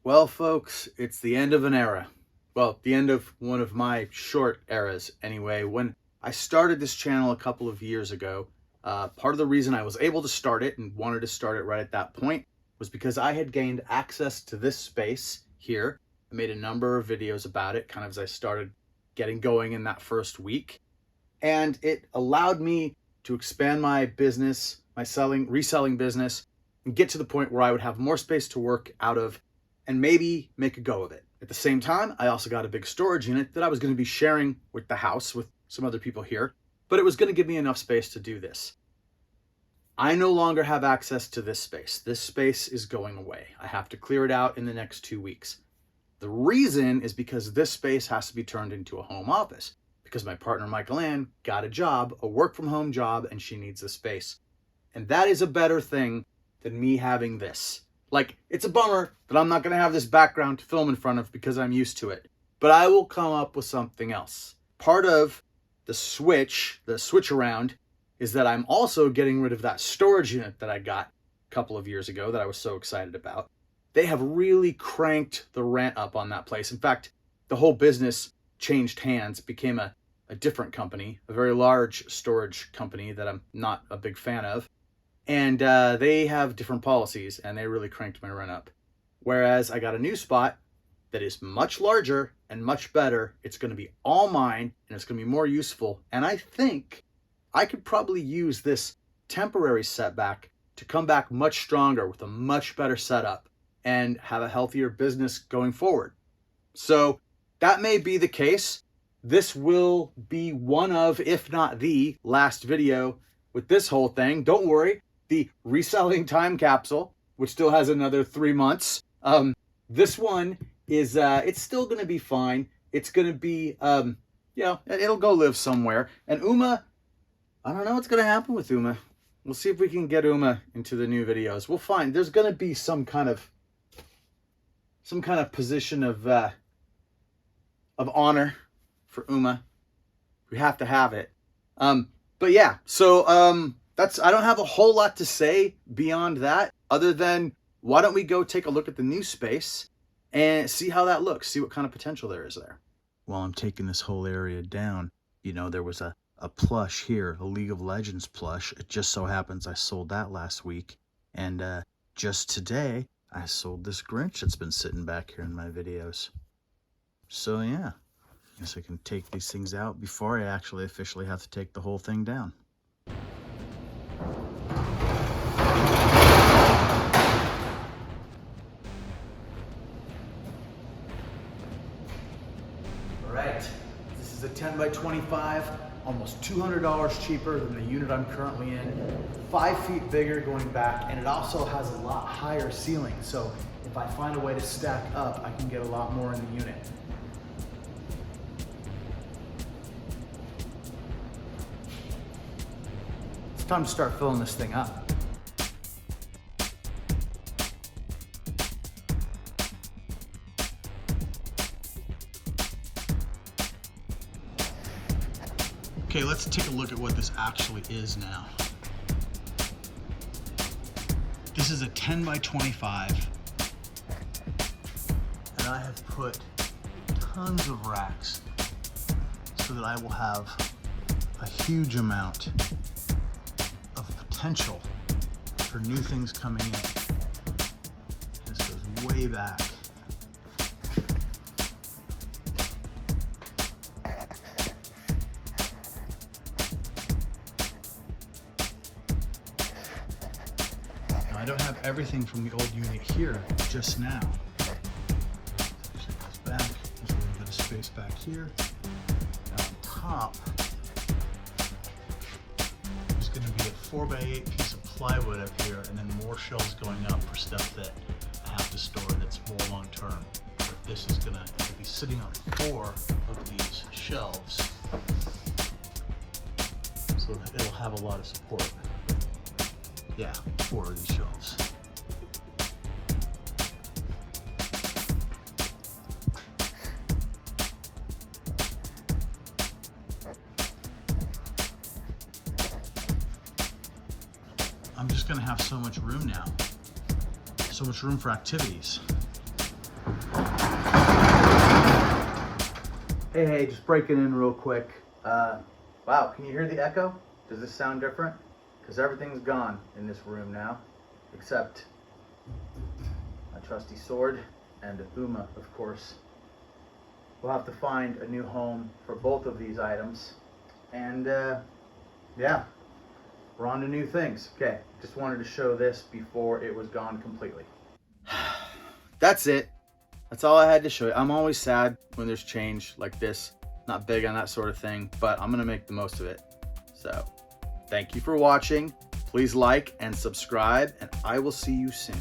Well, folks, it's the end of an era. Well, the end of one of my short eras anyway. When I started this channel a couple of years ago, part of the reason I was able to start it and wanted to start it right at that point was because I had gained access to this space here. I made a number of videos about it kind of as I started getting going in that first week. And it allowed me to expand my business, my reselling business, and get to the point where I would have more space to work out of and maybe make a go of it. At the same time, I also got a big storage unit that I was going to be sharing with the house with some other people here, but it was going to give me enough space to do this. I no longer have access to this space. This space is going away. I have to clear it out in the next 2 weeks. The reason is because this space has to be turned into a home office because my partner, Michael Ann, got a job, a work from home job, and she needs the space. And that is a better thing than me having this. Like, it's a bummer that I'm not going to have this background to film in front of because I'm used to it. But I will come up with something else. Part of the switch around, is that I'm also getting rid of that storage unit that I got a couple of years ago that I was so excited about. They have really cranked the rent up on that place. In fact, the whole business changed hands, became a different company, a very large storage company that I'm not a big fan of. And they have different policies, and they really cranked my rent up. Whereas I got a new spot that is much larger and much better. It's going to be all mine, and it's going to be more useful. And I think I could probably use this temporary setback to come back much stronger with a much better setup and have a healthier business going forward. So that may be the case. This will be one of, if not the last video with this whole thing. Don't worry. The reselling time capsule, which still has another 3 months. This one is, it's still going to be fine. It's going to be, it'll go live somewhere. And Uma, I don't know what's going to happen with Uma. We'll see if we can get Uma into the new videos. We'll find there's going to be some kind of position of honor for Uma. We have to have it. But yeah, so I don't have a whole lot to say beyond that, other than why don't we go take a look at the new space and see how that looks, see what kind of potential there is there. While I'm taking this whole area down, there was a plush here, a League of Legends plush. It just so happens I sold that last week. And just today, I sold this Grinch that's been sitting back here in my videos. So yeah, I guess I can take these things out before I actually officially have to take the whole thing down. Alright, this is a 10 by 25, almost $200 cheaper than the unit I'm currently in, 5 feet bigger going back, and it also has a lot higher ceiling. So if I find a way to stack up, I can get a lot more in the unit. It's time to start filling this thing up. Okay, let's take a look at what this actually is now. This is a 10 by 25, and I have put tons of racks so that I will have a huge amount of potential for new things coming in. This goes way back. I don't have everything from the old unit here just now. Actually goes back. There's a little bit of space back here. And on top, there's going to be a 4x8 piece of plywood up here, and then more shelves going up for stuff that I have to store that's more long term. But this is going to be sitting on 4 of these shelves, so it'll have a lot of support. Yeah, 4 of these shelves. I'm just gonna have so much room now. So much room for activities. Hey, just breaking in real quick. Wow, can you hear the echo? Does this sound different? Because everything's gone in this room now, except my trusty sword and Uma, of course. We'll have to find a new home for both of these items. And yeah, we're on to new things. Okay, just wanted to show this before it was gone completely. That's it. That's all I had to show you. I'm always sad when there's change like this. Not big on that sort of thing, but I'm gonna make the most of it. So, thank you for watching. Please like and subscribe, and I will see you soon.